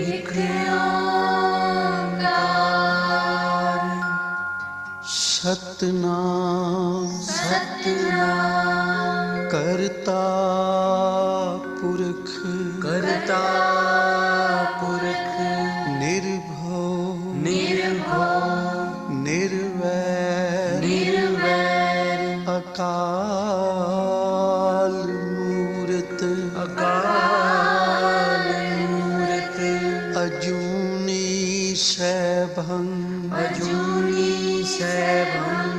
एक ओंकार सतनाम सतनाम करता पुरख करता पुरख निर्भव निर्भव निर्वैर निर्वैर अकाल मूरत अकाल मूरत अजूनी सैभं अजूनी सैभं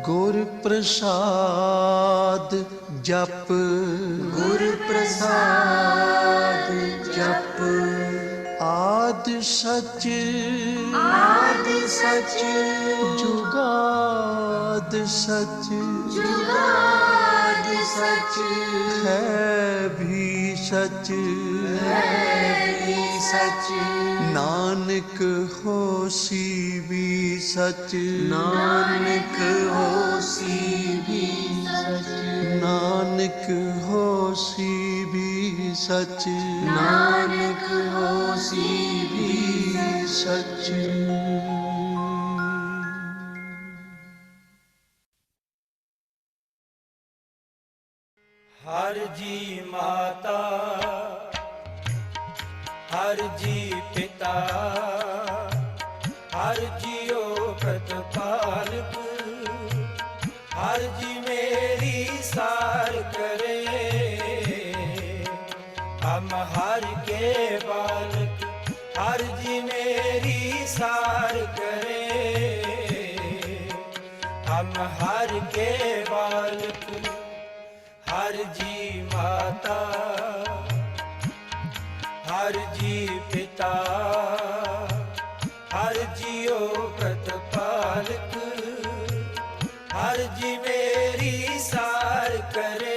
गुर प्रसाद जप गुर प्रसाद जप आद सच आदि सच जुगाद सच जुगाद सच है भी सच है भी सच नानक होसी भी सच नानक होसी भी सच नानक होसी भी सच नानक होसी भी सच हर जी माता हर जी पिता हर जियो प्रतिपालक हर जी मेरी सार करे हम हर के बालक हर जी मेरी सार करे हम हर के बालक हर जी माता हर जी पिता हर जियो प्रतिपालक हर जी मेरी सार करे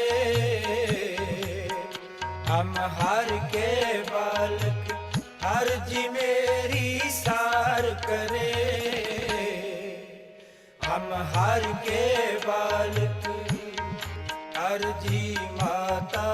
हम हर के बालक हर जी मेरी सार करे हम हर के बालक हर जी माता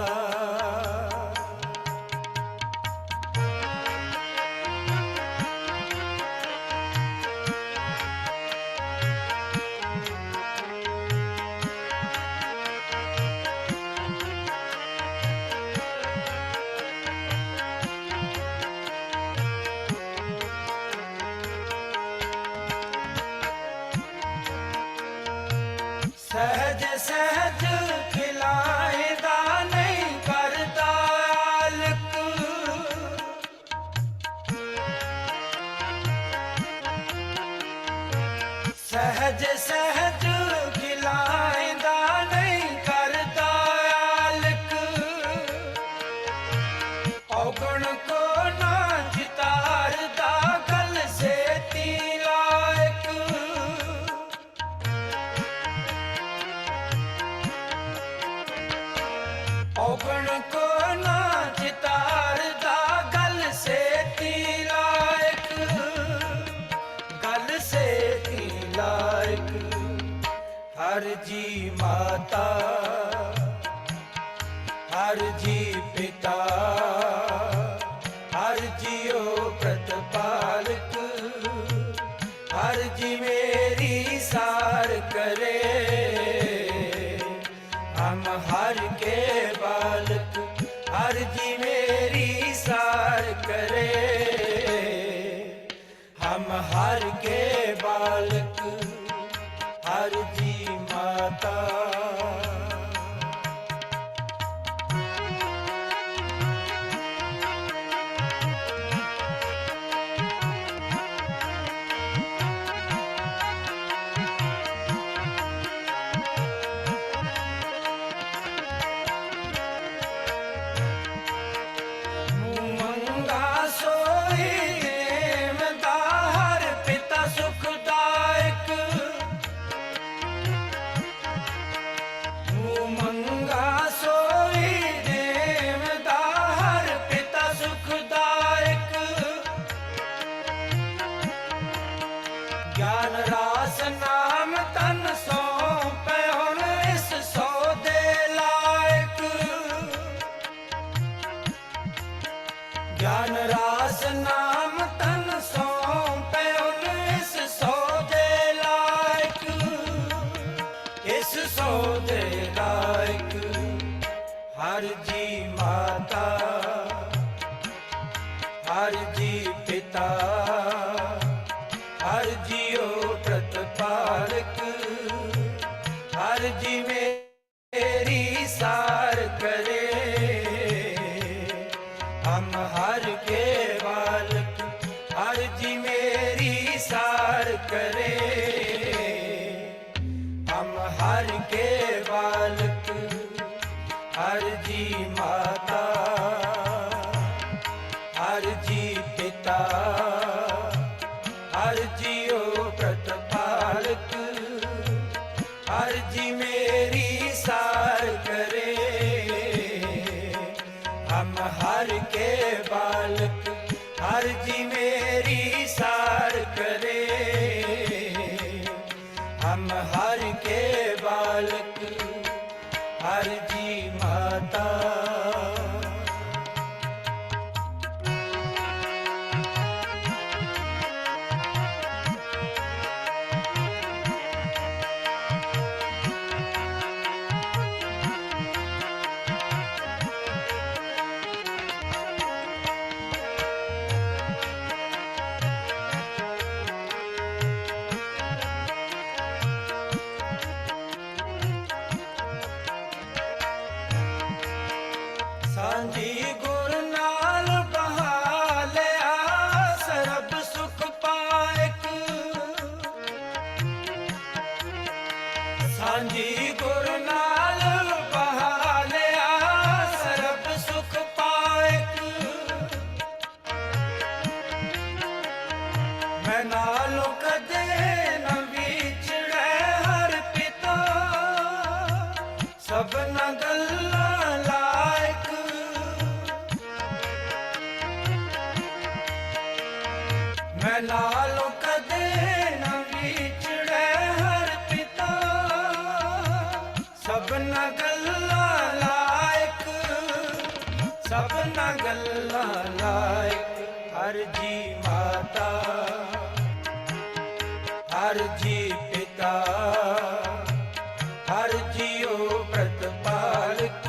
सहज सहज खिलाएगा नहीं करता आलक सहज सहज खिलाएगा नहीं करता आलक औगण को ना जितारदा गल से तिलायक औगण को ना चितारदा गल से तिलायक गल से तिलायक हर जी माता हर जी पिता हर जियो प्रतिपालक हर जी मेरी सार करे हम हर के बालक हर जी मेरी सार करे हम हर के बालक हर जी माता मंगा सोई नेमदार पिता सुखदायक दास नाम तन सौंपे उन इस सौदे लायक, इस सौदे लायक। हर जी माता, हर जी पिता, हर जियो प्रतिपालक, हर जी मेरी सार करे। हम हर के बालक, हर जी मेरी सार करे। हम हर के बालक, हर जी माता, हर जी पिता, हर जियो प्रतिपालक, हर जी मेरी सार करे। हम हर के बालक, हर जी मेरी सार करे। हम हर के बालक, हर जी माता। सांझी गुर नाल बहा लिया सरब सुख पाएक। सांझी गुर नाल बहा लिया सरब सुख पाएक। मैं नालों कदे न विछड़े हर पिता, सब न गल्लां लायक। मैं नालों कदे न विछड़े हर पिता, सब न गल्लां लायक, सब न गल्लां लायक। हर जी माता, हर जी पिता, हर जियो प्रतिपालक,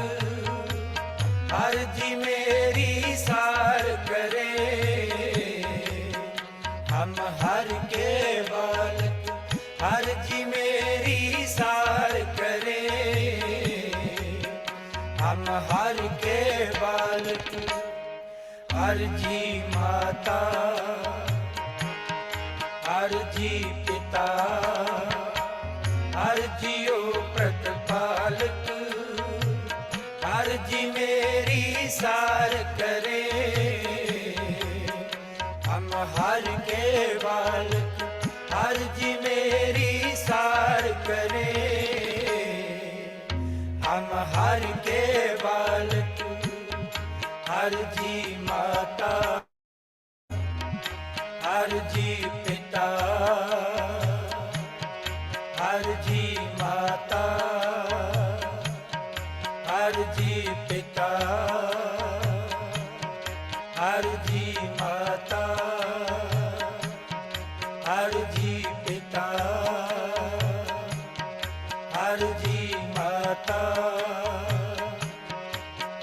हर जी मेरी सार करे। हम हर के बालक, हर जी मेरी सार करे। हम हर के बालक, हर जी माता, हर जी पिता, हर जियो प्रतिपालक, हर जी मेरी सार करे। हम हर के बालक, हर जी मेरी सार करे। हम हर के बालक, हर जी माता, हर जी पिता, हर जी माता, हर जी पिता, हर जी माता, हर जी पिता, हर जी माता,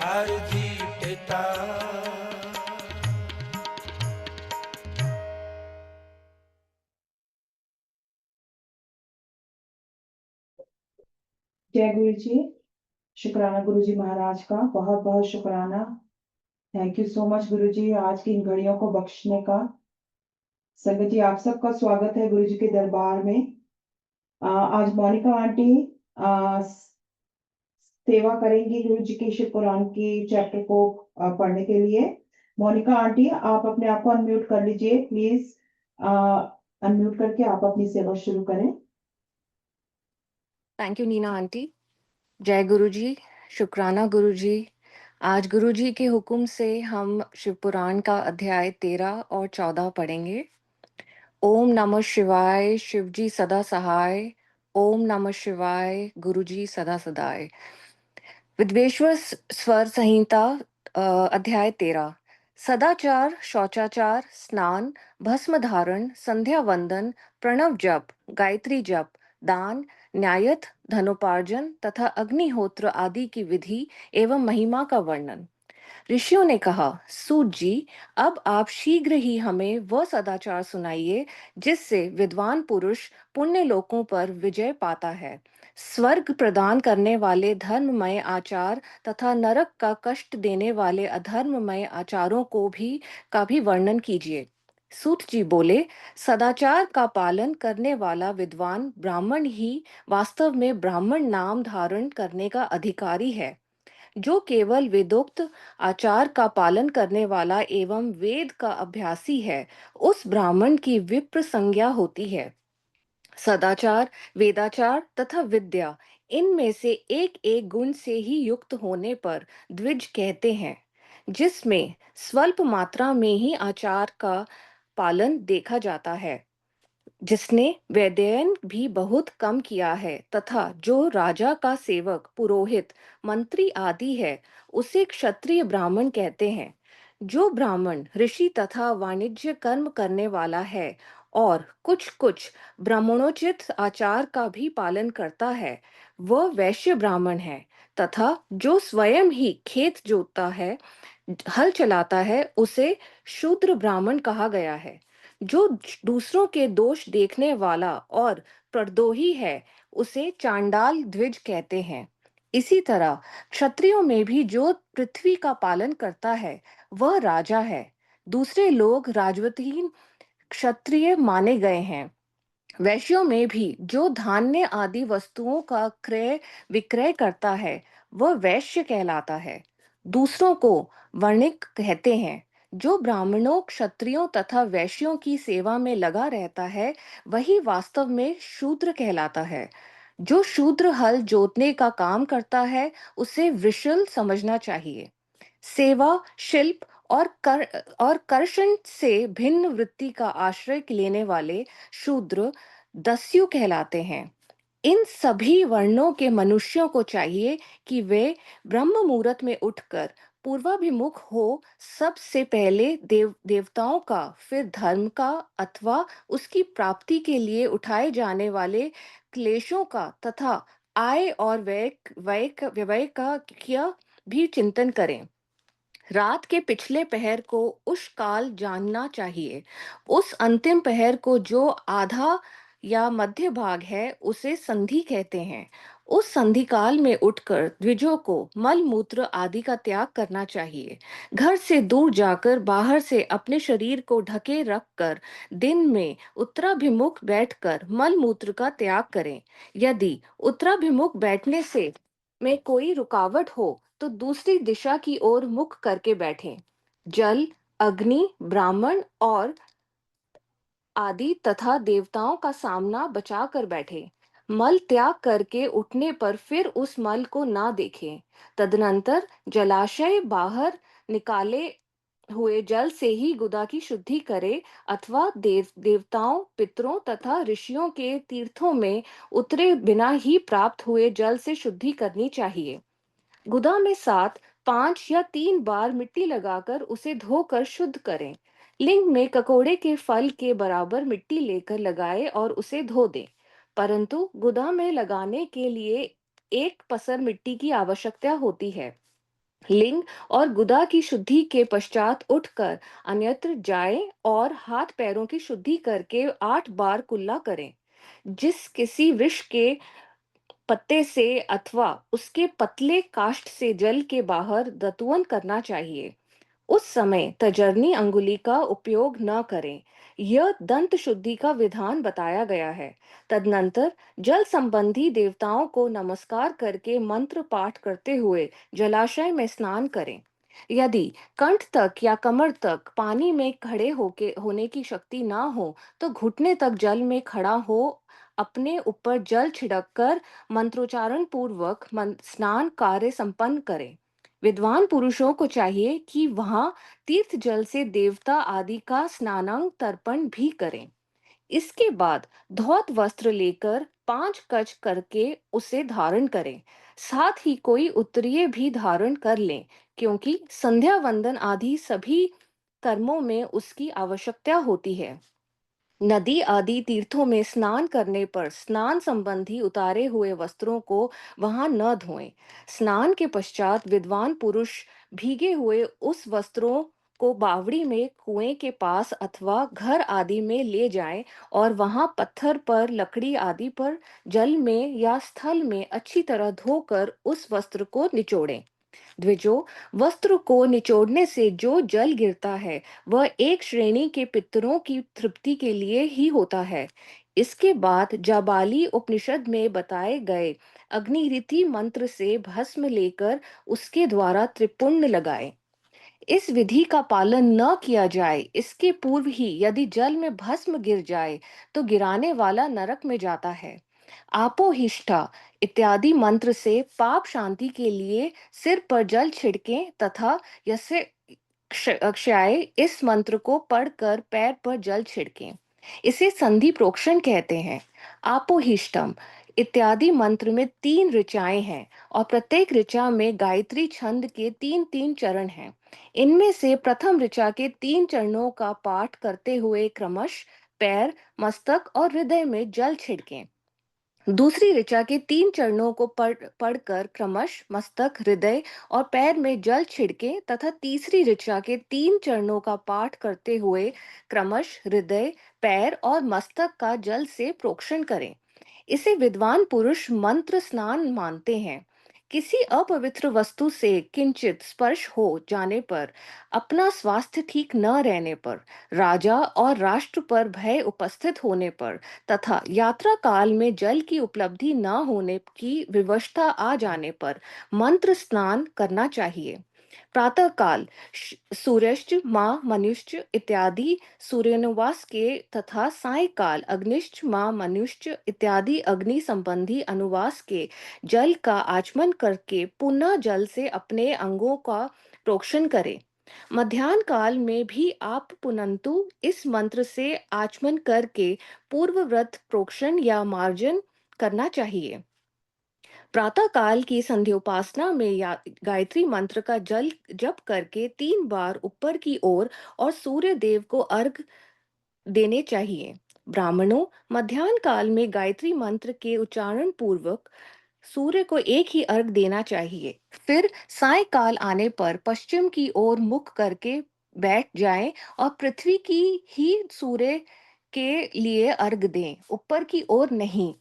हर जी पिता। जय गुरु जी। शुक्राना गुरु जी महाराज का, बहुत बहुत शुक्राना। थैंक यू सो मच गुरु जी, आज की इन घड़ियों को बख्शने का। संगत जी, आप सबका स्वागत है गुरु जी के दरबार में। आज मोनिका आंटी सेवा करेंगी गुरु जी के शिव पुराण की चैप्टर को पढ़ने के लिए। मोनिका आंटी, आप अपने आप को अनम्यूट कर लीजिए प्लीज। अनम्यूट करके आप अपनी सेवा शुरू करें। Thank you Neena aunty. जय गुरु जी, शुक्राना गुरु जी। आज गुरु जी के हुक्म से हम शिव पुराण का अध्याय 13 और 14 पढ़ेंगे। ओम नमः शिवाय, शिव जी सदा सहाय। ओम नमः शिवाय, गुरु जी सदा सदाय। विद्वेश्वर स्वर संहिता अध्याय 13। सदाचार, शौचाचार, स्नान, भस्म धारण, संध्या वंदन, प्रणव जप, गायत्री जप, दान, न्यायथ, धनोपार्जन तथा अग्निहोत्र आदि की विधि एवं महिमा का वर्णन। ऋषियों ने कहा, सूत जी, अब आप शीघ्र ही हमें वह सदाचार सुनाइए जिससे विद्वान पुरुष पुण्य लोकों पर विजय पाता है। स्वर्ग प्रदान करने वाले धर्ममय आचार तथा नरक का कष्ट देने वाले अधर्ममय आचारों का भी वर्णन कीजिए। सूत जी बोले, सदाचार का पालन करने वाला विद्वान ब्राह्मण ही वास्तव में ब्राह्मण नाम धारण करने का अधिकारी है। जो केवल वेदोक्त आचार का पालन करने वाला एवं वेद का अभ्यासी है, उस ब्राह्मण की विप्र संज्ञा होती है। सदाचार, वेदाचार तथा विद्या, इनमें से एक एक गुण से ही युक्त होने पर द्विज कहते हैं। जिसमें स्वल्प मात्रा में ही आचार का पालन देखा जाता है, जिसने वैदयन भी बहुत कम किया है तथा जो राजा का सेवक, पुरोहित, मंत्री आदि है, उसे क्षत्रिय ब्राह्मण कहते हैं। जो ब्राह्मण ऋषि तथा वाणिज्य कर्म करने वाला है और कुछ कुछ ब्राह्मणोचित आचार का भी पालन करता है, वह वैश्य ब्राह्मण है। तथा जो स्वयं ही खेत जोतता है, हल चलाता है, उसे शूद्र ब्राह्मण कहा गया है। जो दूसरों के दोष देखने वाला और परद्रोही है, उसे चांडाल द्विज कहते हैं। इसी तरह क्षत्रियों में भी जो पृथ्वी का पालन करता है, वह राजा है। दूसरे लोग राजवतीन क्षत्रिय माने गए हैं। वैश्यों में भी जो धान्य आदि वस्तुओं का क्रय विक्रय करता है, वह वैश्य कहलाता है। दूसरों को वर्णिक कहते हैं। जो ब्राह्मणों, क्षत्रियों तथा वैश्यों की सेवा में लगा रहता है, वही वास्तव में शूद्र कहलाता है। जो शूद्र हल जोतने का काम करता है, उसे वृषल समझना चाहिए। सेवा, शिल्प और कर्षण से भिन्न वृत्ति का आश्रय लेने वाले शूद्र दस्यु कहलाते हैं। इन सभी वर्णों के मनुष्यों को चाहिए कि वे ब्रह्म मुहूर्त में उठकर पूर्वाभिमुख हो सबसे पहले देवताओं का, फिर धर्म का अथवा उसकी प्राप्ति के लिए उठाए जाने वाले क्लेशों का तथा आय और व्यय का किया भी चिंतन करें। रात के पिछले पहर को उष काल जानना चाहिए। उस अंतिम पहर को जो आधा या मध्य भाग है, उसे संधि कहते हैं। उस संधि काल में उठकर द्विजों को मल मूत्र आदि का त्याग करना चाहिए। घर से दूर जाकर बाहर से अपने शरीर को ढके रखकर दिन में उत्तराभिमुख बैठकर मल मूत्र का त्याग करें। यदि उत्तराभिमुख बैठने से में कोई रुकावट हो, तो दूसरी दिशा की ओर मुख करके बैठें। जल, अग्नि, ब्राह्मण और आदि तथा देवताओं का सामना बचा कर बैठे। मल त्याग करके उठने पर फिर उस मल को ना देखें। तदनंतर जलाशय बाहर निकाले हुए जल से ही गुदा की शुद्धि करे अथवा देवताओं, पितरों तथा ऋषियों के तीर्थों में उतरे बिना ही प्राप्त हुए जल से शुद्धि करनी चाहिए। गुदा में 7, 5 या 3 बार मिट्टी लगाकर उसे धोकर शुद्ध करें। लिंग में ककोड़े के फल के बराबर मिट्टी लेकर लगाए और उसे धो दें। परंतु गुदा में लगाने के लिए एक पसर मिट्टी की आवश्यकता होती है। लिंग और गुदा की शुद्धि के पश्चात उठकर अन्यत्र जाएं और हाथ पैरों की शुद्धि करके 8 बार कुल्ला करें। जिस किसी वृक्ष के पत्ते से अथवा उसके पतले काष्ठ से जल के बाहर दतुवन करना चाहिए। उस समय तजरनी अंगुली का उपयोग न करें। यह दंत शुद्धि का विधान बताया गया है। तदनंतर जल संबंधी देवताओं को नमस्कार करके मंत्र पाठ करते हुए जलाशय में स्नान करें। यदि कंठ तक या कमर तक पानी में खड़े होने की शक्ति ना हो, तो घुटने तक जल में खड़ा हो अपने ऊपर जल छिड़ककर मंत्रोच्चारण पूर्वक स्नान कार्य संपन्न करें। विद्वान पुरुषों को चाहिए कि वहां तीर्थ जल से देवता आदि का स्नानांग तर्पण भी करें। इसके बाद धौत वस्त्र लेकर 5 कच करके उसे धारण करें। साथ ही कोई उत्तरीय भी धारण कर लें, क्योंकि संध्या वंदन आदि सभी कर्मों में उसकी आवश्यकता होती है। नदी आदि तीर्थों में स्नान करने पर स्नान संबंधी उतारे हुए वस्त्रों को वहां न धोएं। स्नान के पश्चात विद्वान पुरुष भीगे हुए उस वस्त्रों को बावड़ी में कुएं के पास अथवा घर आदि में ले जाएं और वहां पत्थर पर लकड़ी आदि पर जल में या स्थल में अच्छी तरह धोकर उस वस्त्र को निचोड़ें। द्विजो, वस्त्र को निचोड़ने से जो जल गिरता है वह एक श्रेणी के पितरों की तृप्ति के लिए ही होता है। इसके बाद जाबाली उपनिषद में बताए गए अग्निरीति मंत्र से भस्म लेकर उसके द्वारा त्रिपुंड लगाए। इस विधि का पालन न किया जाए, इसके पूर्व ही यदि जल में भस्म गिर जाए तो गिराने वाला नरक में जाता है। आपोहिष्ठा इत्यादि मंत्र से पाप शांति के लिए सिर पर जल छिड़कें तथा यसे क्षय इस मंत्र को पढ़कर पैर पर जल छिड़कें। इसे संधि प्रोक्षण कहते हैं। आपोहिष्टम इत्यादि मंत्र में 3 ऋचाएं हैं और प्रत्येक ऋचा में गायत्री छंद के 3-3 चरण हैं। इनमें से प्रथम ऋचा के 3 चरणों का पाठ करते हुए क्रमश पैर, मस्तक और हृदय में जल छिड़कें। दूसरी ऋचा के 3 चरणों को पढ़कर क्रमश मस्तक, हृदय और पैर में जल छिड़कें तथा तीसरी ऋचा के 3 चरणों का पाठ करते हुए क्रमश हृदय, पैर और मस्तक का जल से प्रोक्षण करें। इसे विद्वान पुरुष मंत्र स्नान मानते हैं। किसी अपवित्र वस्तु से किंचित स्पर्श हो जाने पर, अपना स्वास्थ्य ठीक न रहने पर, राजा और राष्ट्र पर भय उपस्थित होने पर तथा यात्रा काल में जल की उपलब्धि न होने की विवशता आ जाने पर मंत्र स्नान करना चाहिए। प्रातः काल सूर्यश्च माँ मनुष्य इत्यादि सूर्यानुवास के तथा सायकाल अग्निश्च माँ मनुष्य इत्यादि अग्नि संबंधी अनुवास के जल का आचमन करके पुनः जल से अपने अंगों का प्रोक्षण करें। मध्याह्न काल में भी आप पुनंतु इस मंत्र से आचमन करके पूर्व व्रत प्रोक्षण या मार्जन करना चाहिए। प्रातः काल की संध्योपासना में या गायत्री मंत्र का जल जप करके 3 बार ऊपर की ओर और सूर्य देव को अर्घ देने चाहिए। ब्राह्मणों, मध्याह्न काल में गायत्री मंत्र के उच्चारण पूर्वक सूर्य को एक ही अर्घ देना चाहिए। फिर सायकाल आने पर पश्चिम की ओर मुख करके बैठ जाएं और पृथ्वी की ही सूर्य के लिए अर्घ दें, ऊपर की ओर नहीं।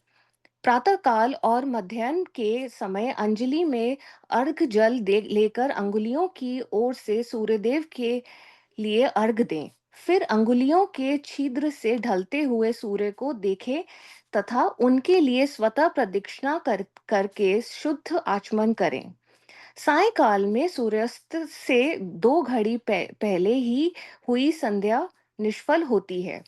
प्रातः काल और मध्याह्न के समय अंजलि में अर्घ जल लेकर अंगुलियों की ओर से सूर्यदेव के लिए अर्घ दें। फिर अंगुलियों के छिद्र से ढलते हुए सूर्य को देखें तथा उनके लिए स्वतः प्रदक्षिणा करके शुद्ध आचमन करें। सायकाल में सूर्यास्त से 2 घड़ी पहले ही हुई संध्या निष्फल होती है,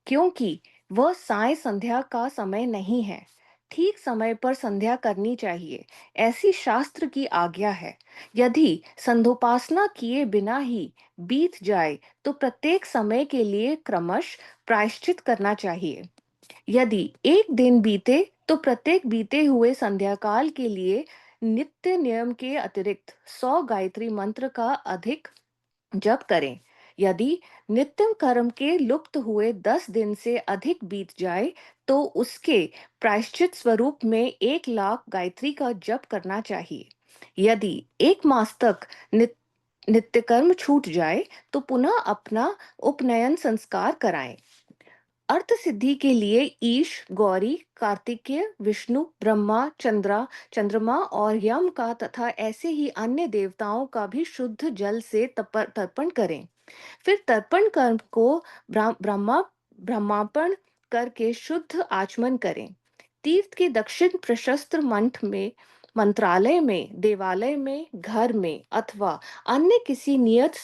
क्योंकि वह साय संध्या का समय नहीं है। ठीक समय पर संध्या करनी चाहिए, ऐसी शास्त्र की आज्ञा है। यदि संध्योपासना किए बिना ही बीत जाए तो प्रत्येक समय के लिए क्रमश प्रायश्चित करना चाहिए। यदि एक दिन बीते तो प्रत्येक बीते हुए संध्या काल के लिए नित्य नियम के अतिरिक्त 100 गायत्री मंत्र का अधिक जप करें। यदि नित्य कर्म के लुप्त हुए 10 दिन से अधिक बीत जाए तो उसके प्रायश्चित स्वरूप में 1,00,000 गायत्री का जप करना चाहिए। यदि 1 मास तक नित्य कर्म छूट जाए तो पुनः अपना उपनयन संस्कार कराएं। अर्थ सिद्धि के लिए ईश, गौरी, कार्तिकेय, विष्णु, ब्रह्मा, चंद्रमा और यम का तथा ऐसे ही अन्य देवताओं का भी शुद्ध जल से तर्पण करें। फिर तर्पण कर्म को ब्रह्मार्पण करके शुद्ध आचमन करें। तीर्थ के दक्षिण प्रशस्त मठ में, मंत्रालय में, देवालय में, घर में अथवा अन्य किसी नियत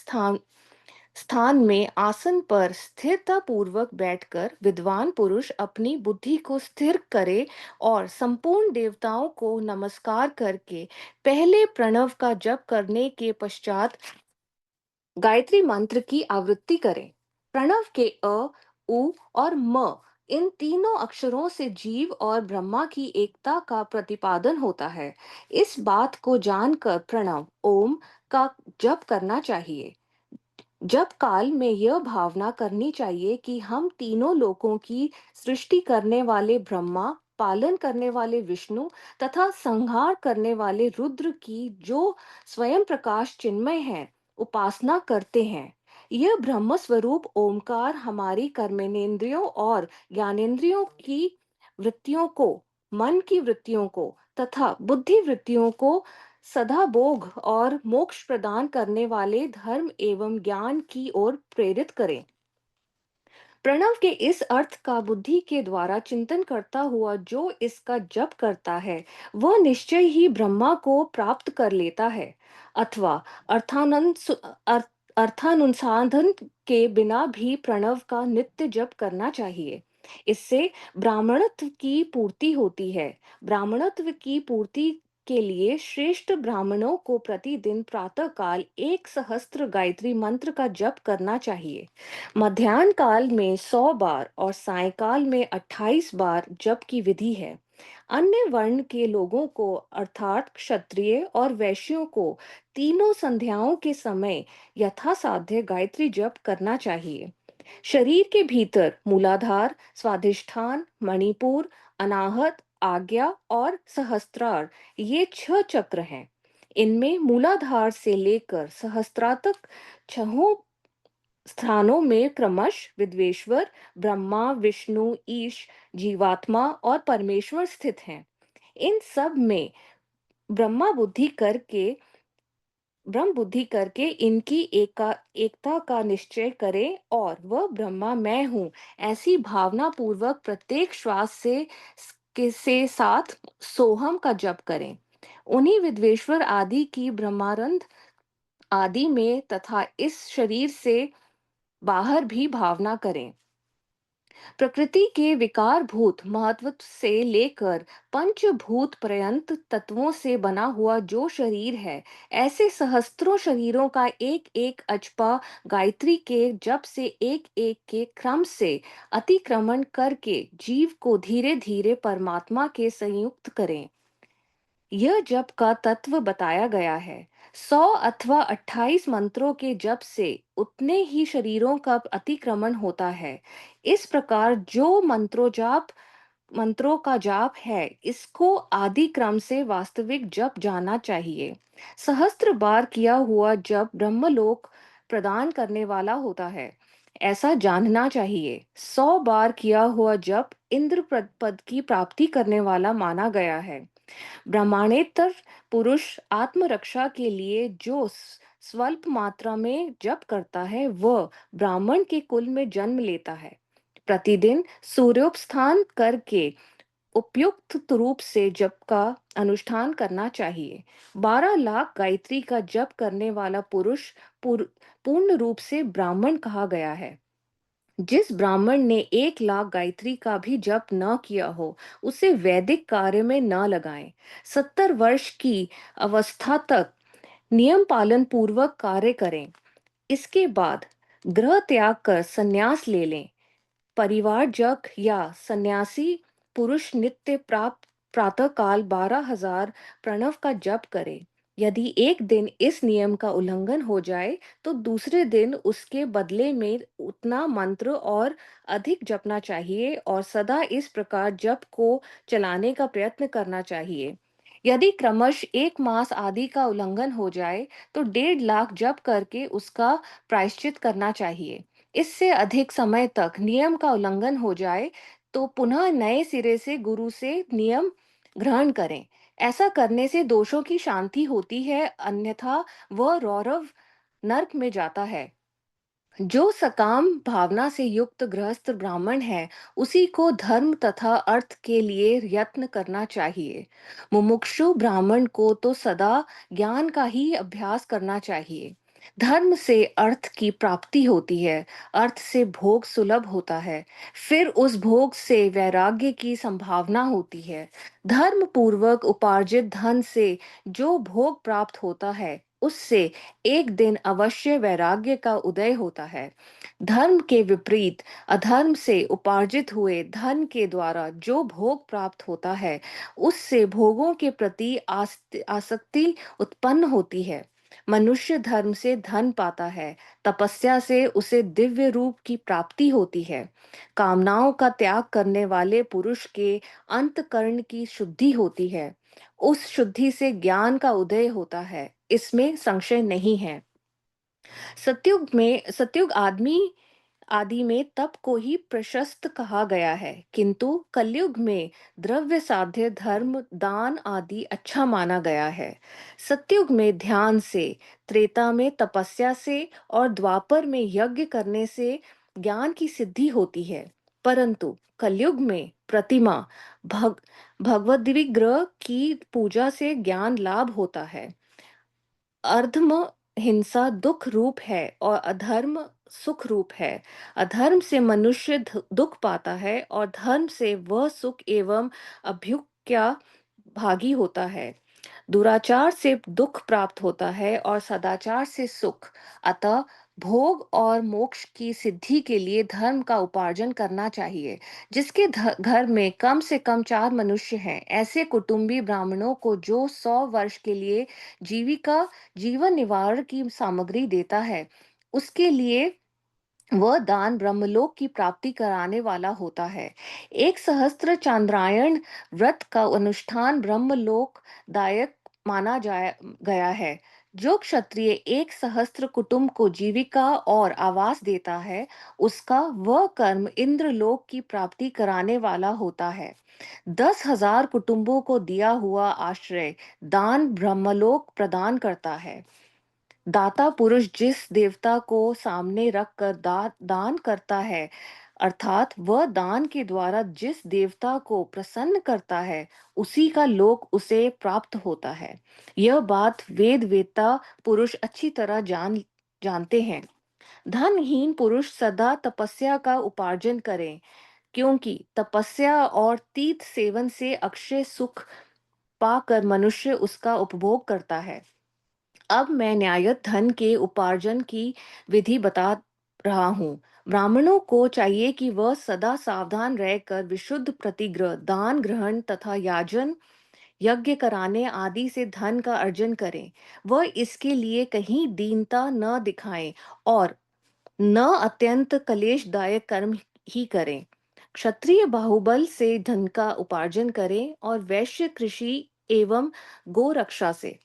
स्थान में आसन पर स्थिरता पूर्वक बैठकर विद्वान पुरुष अपनी बुद्धि को स्थिर करे और संपूर्ण देवताओं को नमस्कार करके पहले प्रणव का जप करने के पश्चात गायत्री मंत्र की आवृत्ति करें। प्रणव के अ, उ और म इन तीनों अक्षरों से जीव और ब्रह्मा की एकता का प्रतिपादन होता है। इस बात को जानकर प्रणव ओम का जप करना चाहिए। जब काल में यह भावना करनी चाहिए कि हम तीनों लोकों की सृष्टि करने वाले ब्रह्मा, पालन करने वाले विष्णु तथा संहार करने वाले रुद्र की जो स्वयं प्रकाश चिन्मय है, उपासना करते हैं। यह ब्रह्म स्वरूप ओमकार हमारी कर्मेंद्रियों और ज्ञानेंद्रियों की वृत्तियों को, मन की वृत्तियों को तथा बुद्धि वृत्तियों को सदा भोग और मोक्ष प्रदान करने वाले धर्म एवं ज्ञान की ओर प्रेरित करें। प्रणव के इस अर्थ का बुद्धि के द्वारा चिंतन करता हुआ जो इसका जप करता है, वह निश्चय ही ब्रह्मा को प्राप्त कर लेता है, अथवा अर्थानुसंधान के बिना भी प्रणव का नित्य जप करना चाहिए। इससे ब्राह्मणत्व की पूर्ति होती है। ब्राह्मणत्व की पूर्ति के लिए श्रेष्ठ ब्राह्मणों को प्रतिदिन प्रातःकाल 1 सहस्त्र गायत्री मंत्र का जप करना चाहिए। मध्याह्न काल में 100 बार और सायंकाल में 28 बार जप की विधि है। अन्य वर्ण के लोगों को अर्थात क्षत्रिय और वैश्यों को तीनों संध्याओं के समय यथासाध्य गायत्री जप करना चाहिए। शरीर के भीतर मूलाधार, स्वाधिष्ठान, मणिपुर, अनाहत, आज्ञा और सहस्त्रार, ये 6 चक्र हैं। इनमें मूलाधार से लेकर सहस्त्रा तक छहों स्थानों में क्रमश विद्वेश्वर, ब्रह्मा, विष्णु, ईश, जीवात्मा और परमेश्वर स्थित हैं। इन सब में ब्रह्मा बुद्धि करके ब्रह्म बुद्धि करके इनकी एकता का निश्चय करें और वह ब्रह्मा मैं हूँ ऐसी भावना पूर्वक प्रत्येक श्वास से साथ सोहम का जप करें। उन्हीं विद्वेश्वर आदि की ब्रह्मानंद आदि में तथा इस शरीर से बाहर भी भावना करें। प्रकृति के विकारभूत महत्व से लेकर पंचभूत पर्यंत तत्वों से बना हुआ जो शरीर है, ऐसे सहस्त्रों शरीरों का एक एक अजपा गायत्री के जप से एक एक के क्रम से अतिक्रमण करके जीव को धीरे धीरे परमात्मा के संयुक्त करें। यह जप का तत्व बताया गया है। 100 अथवा 28 मंत्रों के जप से उतने ही शरीरों का अतिक्रमण होता है। इस प्रकार जो मंत्रों का जाप है, इसको आदि क्रम से वास्तविक जप जाना चाहिए। सहस्त्र बार किया हुआ जप ब्रह्मलोक प्रदान करने वाला होता है, ऐसा जानना चाहिए। 100 बार किया हुआ जप इंद्र पद की प्राप्ति करने वाला माना गया है। ब्रह्मांडेतर पुरुष आत्मरक्षा के लिए जो स्वल्प मात्रा में जप करता है, वह ब्राह्मण के कुल में जन्म लेता है। प्रतिदिन सूर्योपस्थान करके उपयुक्त रूप से जप का अनुष्ठान करना चाहिए। 12 लाख गायत्री का जप करने वाला पुरुष पूर्ण रूप से ब्राह्मण कहा गया है। जिस ब्राह्मण ने 1 लाख गायत्री का भी जप न किया हो, उसे वैदिक कार्य में न लगाएं। 70 वर्ष की अवस्था तक नियम पालन पूर्वक कार्य करें। इसके बाद गृह त्याग कर संन्यास ले लें। परिवारजक या सन्यासी पुरुष नित्य प्रातःकाल 12,000 प्रणव का जप करे। यदि एक दिन इस नियम का उल्लंघन हो जाए, तो दूसरे दिन उसके बदले में उतना मंत्र और अधिक जपना चाहिए और सदा इस प्रकार जप को चलाने का प्रयत्न करना चाहिए। यदि क्रमश 1 मास आदि का उल्लंघन हो जाए, तो 1.5 लाख जप करके उसका प्रायश्चित करना चाहिए। इससे अधिक समय तक नियम का उल्लंघन हो जाए, तो पुनः नए सिरे से गुरु से नियम ग्रहण करें। ऐसा करने से दोषों की शांति होती है, अन्यथा वह रौरव नरक में जाता है। जो सकाम भावना से युक्त गृहस्थ ब्राह्मण है, उसी को धर्म तथा अर्थ के लिए यत्न करना चाहिए। मुमुक्षु ब्राह्मण को तो सदा ज्ञान का ही अभ्यास करना चाहिए। धर्म से अर्थ की प्राप्ति होती है, अर्थ से भोग सुलभ होता है, फिर उस भोग से वैराग्य की संभावना होती है। धर्म पूर्वक उपार्जित धन से जो भोग प्राप्त होता है, उससे एक दिन अवश्य वैराग्य का उदय होता है। धर्म के विपरीत अधर्म से उपार्जित हुए धन के द्वारा जो भोग प्राप्त होता है, उससे भोगों के प्रति आसक्ति उत्पन्न होती है। मनुष्य धर्म से धन पाता है, तपस्या से उसे दिव्य रूप की प्राप्ति होती है। कामनाओं का त्याग करने वाले पुरुष के अंतकरण की शुद्धि होती है। उस शुद्धि से ज्ञान का उदय होता है, इसमें संशय नहीं है। सतयुग आदि में तप को ही प्रशस्त कहा गया है, किंतु कलयुग में द्रव्य साध्य धर्म दान आदि अच्छा माना गया है। सतयुग में ध्यान से, त्रेता में तपस्या से और द्वापर में यज्ञ करने से ज्ञान की सिद्धि होती है। परंतु कलयुग में प्रतिमा भग भगवद विग्रह की पूजा से ज्ञान लाभ होता है। अधर्म हिंसा दुख रूप है और अधर्म सुख रूप है। अधर्म से मनुष्य दुख पाता है और धर्म से वह सुख एवं अभ्युक्या भागी होता है। दुराचार से दुख प्राप्त होता है और सदाचार से सुख। अतः भोग और मोक्ष की सिद्धि के लिए धर्म का उपार्जन करना चाहिए। जिसके घर में कम से कम 4 मनुष्य हैं, ऐसे कुटुंबी ब्राह्मणों को जो 100 वर्ष के लिए जीवन निवारण की सामग्री देता है, उसके लिए वह दान ब्रह्मलोक की प्राप्ति कराने वाला होता है। एक सहस्त्र चांद्रायण व्रत का अनुष्ठान ब्रह्मलोक दायक माना गया है। जो क्षत्रिय एक सहस्त्र कुटुंब को जीविका और आवास देता है, उसका वह कर्म इंद्रलोक की प्राप्ति कराने वाला होता है। 10,000 कुटुंबों को दिया हुआ आश्रय दान ब्रह्मलोक प्रदान करता है। दाता पुरुष जिस देवता को सामने रखकर दान करता है, अर्थात वह दान के द्वारा जिस देवता को प्रसन्न करता है, उसी का लोक उसे प्राप्त होता है। यह बात वेद वेत्ता पुरुष अच्छी तरह जानते हैं। धनहीन पुरुष सदा तपस्या का उपार्जन करें, क्योंकि तपस्या और तीर्थ सेवन से अक्षय सुख पाकर मनुष्य उसका उपभोग करता है। अब मैं न्यायत धन के उपार्जन की विधि बता रहा हूँ। ब्राह्मणों को चाहिए कि वह सदा सावधान रहकर विशुद्ध प्रतिग्रह, दान ग्रहण तथा याजन, यज्ञ कराने आदि से धन का अर्जन करें। वह इसके लिए कहीं दीनता न दिखाएं और न अत्यंत कलेशदायक कर्म ही करें। क्षत्रिय बाहुबल से धन का उपार्जन करें और वैश्य कृषि एवं गोरक्षा से।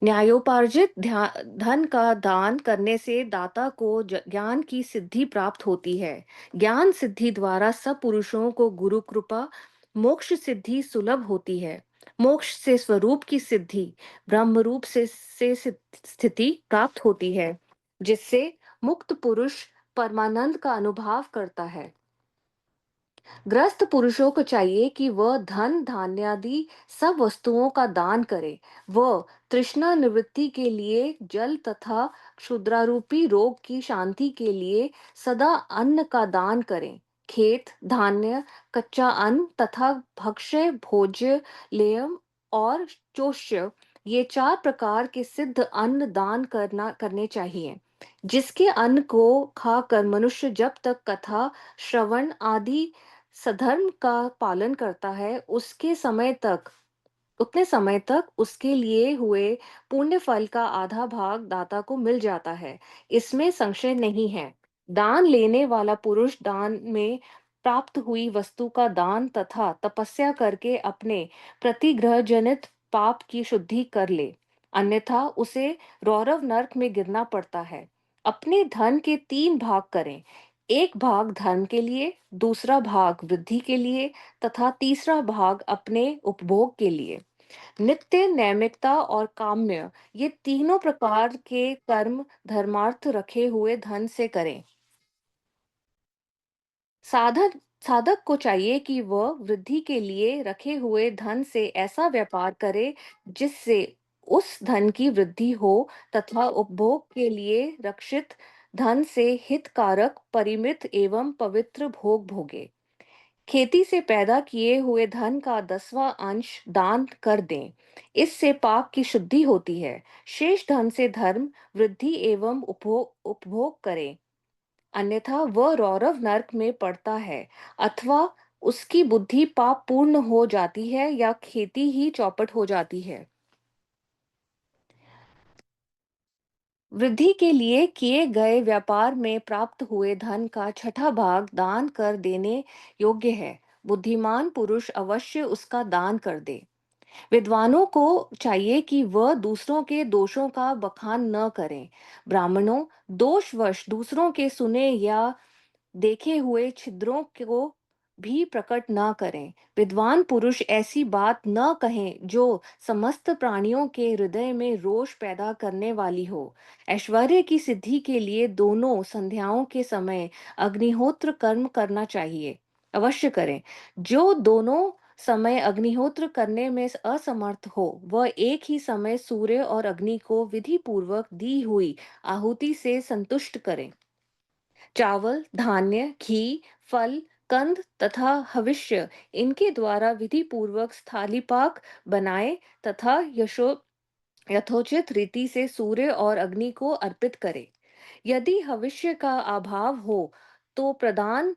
न्यायोपार्जित धन का दान करने से दाता को ज्ञान की सिद्धि प्राप्त होती है। ज्ञान सिद्धि द्वारा सब पुरुषों को गुरु कृपा मोक्ष सिद्धि सुलभ होती है। मोक्ष से स्वरूप की सिद्धि ब्रह्म रूप से स्थिति प्राप्त होती है, जिससे मुक्त पुरुष परमानंद का अनुभव करता है। ग्रस्त पुरुषों को चाहिए कि वह धन धान्य आदि सब वस्तुओं का दान करे। वह तृष्णा निवृत्ति के लिए जल तथा क्षुद्रारूपी रोग की शांति के लिए सदा अन्न का दान करें। खेत धान्य, कच्चा अन्न तथा भक्ष्य भोज्य लेयम और चोष्य, ये 4 प्रकार के सिद्ध अन्न दान करने चाहिए। जिसके अन्न को खाकर मनुष्य जब तक कथा श्रवण आदि सधर्म का पालन करता है, उतने समय तक उसके लिए हुए पुण्य फल का आधा भाग दाता को मिल जाता है। इसमें संशय नहीं है। दान लेने वाला पुरुष दान में प्राप्त हुई वस्तु का दान तथा तपस्या करके अपने प्रतिग्रह जनित पाप की शुद्धि कर ले, अन्यथा उसे रौरव नरक में गिरना पड़ता है। अपने धन के 3 भाग करें। एक भाग धर्म के लिए, दूसरा भाग वृद्धि के लिए तथा तीसरा भाग अपने उपभोग के लिए। नित्य, नैमित्ता और काम्य, ये तीनों प्रकार के कर्म धर्मार्थ रखे हुए धन से करें। साधक साधक को चाहिए कि वह वृद्धि के लिए रखे हुए धन से ऐसा व्यापार करे जिससे उस धन की वृद्धि हो तथा उपभोग के लिए रक्षित धन से हितकारक परिमित एवं पवित्र भोग भोगे। खेती से पैदा किए हुए धन का 10वां अंश दान कर दें। इससे पाप की शुद्धि होती है। शेष धन से धर्म वृद्धि एवं उपभोग करें, अन्यथा वह रौरव नरक में पड़ता है, अथवा उसकी बुद्धि पाप पूर्ण हो जाती है या खेती ही चौपट हो जाती है। वृद्धि के लिए किए गए व्यापार में प्राप्त हुए धन का छठा भाग दान कर देने योग्य है। बुद्धिमान पुरुष अवश्य उसका दान कर दे। विद्वानों को चाहिए कि वह दूसरों के दोषों का बखान न करें। ब्राह्मणों, दोषवश दूसरों के सुने या देखे हुए छिद्रों को भी प्रकट न करें। विद्वान पुरुष ऐसी बात न कहें जो समस्त प्राणियों के हृदय में रोष पैदा करने वाली हो। ऐश्वर्य की सिद्धि के लिए दोनों संध्याओं के समय अग्निहोत्र कर्म करना चाहिए। अवश्य करें। जो दोनों समय अग्निहोत्र करने में असमर्थ हो, वह एक ही समय सूर्य और अग्नि को विधि पूर्वक दी हुई आहुति से संतुष्ट करें। चावल, धान्य, घी, फल, कंद तथा हविष्य इनके द्वारा विधि पूर्वक स्थालीपाक बनाए तथा यथोचित रीति से सूर्य और अग्नि को अर्पित करें। यदि हविष्य का अभाव हो तो प्रदान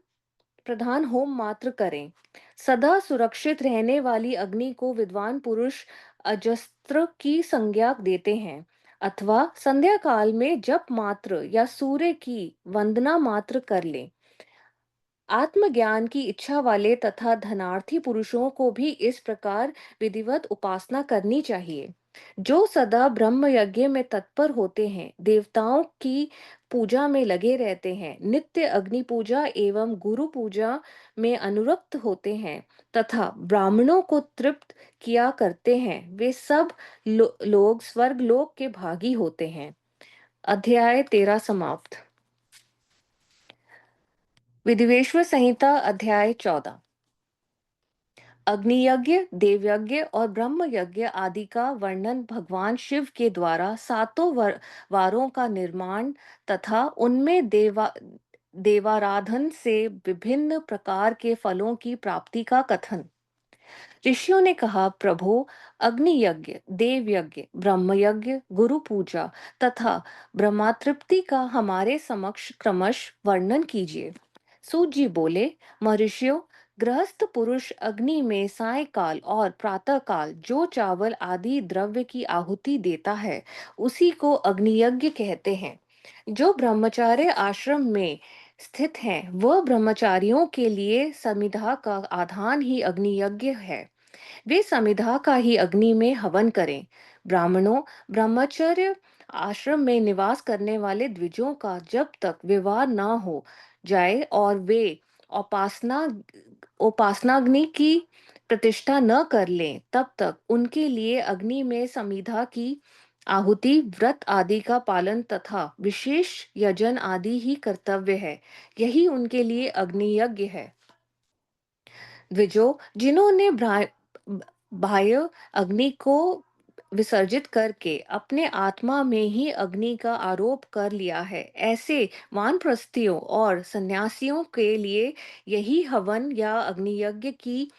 प्रधान होम मात्र करें। सदा सुरक्षित रहने वाली अग्नि को विद्वान पुरुष अजस्त्र की संज्ञा देते हैं अथवा संध्या काल में जप मात्र या सूर्य की वंदना मात्र कर लें। आत्मज्ञान की इच्छा वाले तथा धनार्थी पुरुषों को भी इस प्रकार विधिवत उपासना करनी चाहिए। जो सदा ब्रह्म यज्ञ में तत्पर होते हैं, देवताओं की पूजा में लगे रहते हैं, नित्य अग्नि पूजा एवं गुरु पूजा में अनुरक्त होते हैं तथा ब्राह्मणों को तृप्त किया करते हैं, वे सब लोग स्वर्गलोक के भागी होते हैं। अध्याय 13 समाप्त। विधिवेश्वर संहिता अध्याय 14। अग्नियज्ञ, देवयज्ञ और ब्रह्म यज्ञ आदि का वर्णन भगवान शिव के द्वारा सातों वारों का निर्माण तथा उनमें देवाराधन से विभिन्न प्रकार के फलों की प्राप्ति का कथन। ऋषियों ने कहा, प्रभु, अग्नि यज्ञ, देव यज्ञ, ब्रह्म यज्ञ, गुरु पूजा तथा ब्रह्मातृप्ति का हमारे समक्ष क्रमश वर्णन कीजिए। सूत जी बोले, महर्षियों, गृहस्थ पुरुष अग्नि में सायंकाल और प्रातःकाल जो चावल आदि द्रव्य की आहुति देता है, उसी को अग्नियज्ञ कहते हैं। जो ब्रह्मचार्य आश्रम में स्थित हैं, वह ब्रह्मचारियों के लिए समिधा का आधान ही अग्नियज्ञ है। वे समिधा का ही अग्नि में हवन करें। ब्राह्मणों, ब्रह्मचर्य आश्रम में निवास करने वाले द्विजों का जब तक विवाह न हो जाए और वे उपासना उपासनाग्नि की प्रतिष्ठा न कर लें, तब तक उनके लिए अग्नि में समिधा की आहुति, व्रत आदि का पालन तथा विशेष यजन आदि ही कर्तव्य है। यही उनके लिए अग्नि यज्ञ है। द्विजो, जिन्होंने बाह्य अग्नि को विसर्जित करके अपने आत्मा में ही अग्नि का आरोप कर लिया है, ऐसे वानप्रस्थियों और सन्यासियों के लिए यही हवन या अग्नियज्ञ की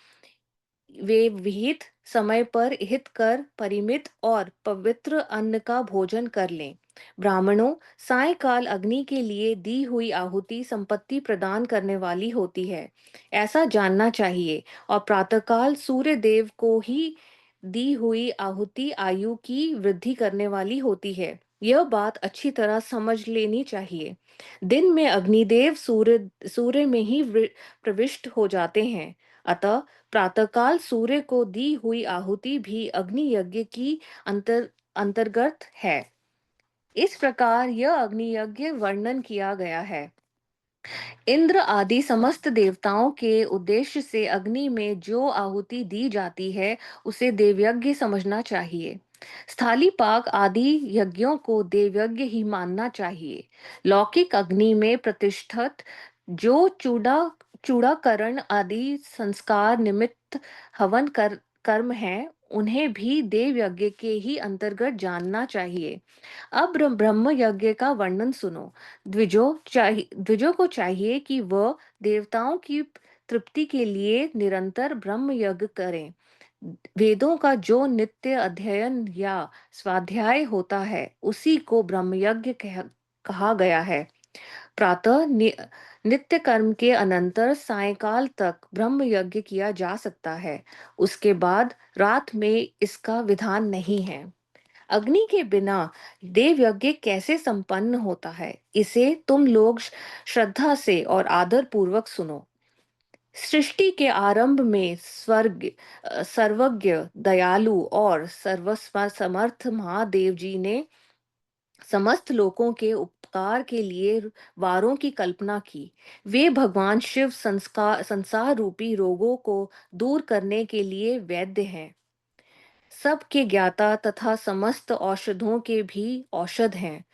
वे विहित समय पर हित कर परिमित और पवित्र अन्न का भोजन कर लें। ब्राह्मणों, सायंकाल अग्नि के लिए दी हुई आहुति संपत्ति प्रदान करने वाली होती है, ऐसा जानना चाहिए, और प्रातःकाल सूर्य देव को ही दी हुई आहुति आयु की वृद्धि करने वाली होती है। यह बात अच्छी तरह समझ लेनी चाहिए। दिन में अग्निदेव सूर्य में ही प्रविष्ट हो जाते हैं, अतः प्रातःकाल सूर्य को दी हुई आहुति भी अग्नि यज्ञ की अंतर्गत है। इस प्रकार यह अग्नि यज्ञ वर्णन किया गया है। इंद्र आदि समस्त देवताओं के उद्देश्य से अग्नि में जो आहुति दी जाती है, उसे देवयज्ञ समझना चाहिए। स्थाली पाक आदि यज्ञों को देवयज्ञ ही मानना चाहिए। लौकिक अग्नि में प्रतिष्ठित जो चूड़ाकरण आदि संस्कार निमित्त हवन कर्म है, उन्हें भी देव यज्ञ के ही अंतर्गत जानना चाहिए। अब ब्रह्म यज्ञ का वर्णन सुनो। द्विजों को चाहिए कि वह देवताओं की तृप्ति के लिए निरंतर ब्रह्म यज्ञ करें। वेदों का जो नित्य अध्ययन या स्वाध्याय होता है, उसी को ब्रह्म यज्ञ कहा गया है। प्रातः नित्य कर्म के अनंतर सायंकाल तक ब्रह्म यज्ञ किया जा सकता है। उसके बाद रात में इसका विधान नहीं है। अग्नि के बिना देव यज्ञ कैसे संपन्न होता है, इसे तुम लोग श्रद्धा से और आदर पूर्वक सुनो। सृष्टि के आरंभ में सर्वज्ञ, दयालु और सर्वसमर्थ महादेव जी ने समस्त लोगों के उपकार के लिए वारों की कल्पना की। वे भगवान शिव संसार रूपी रोगों को दूर करने के लिए वैद्य हैं, सबके ज्ञाता तथा समस्त औषधों के भी औषध हैं।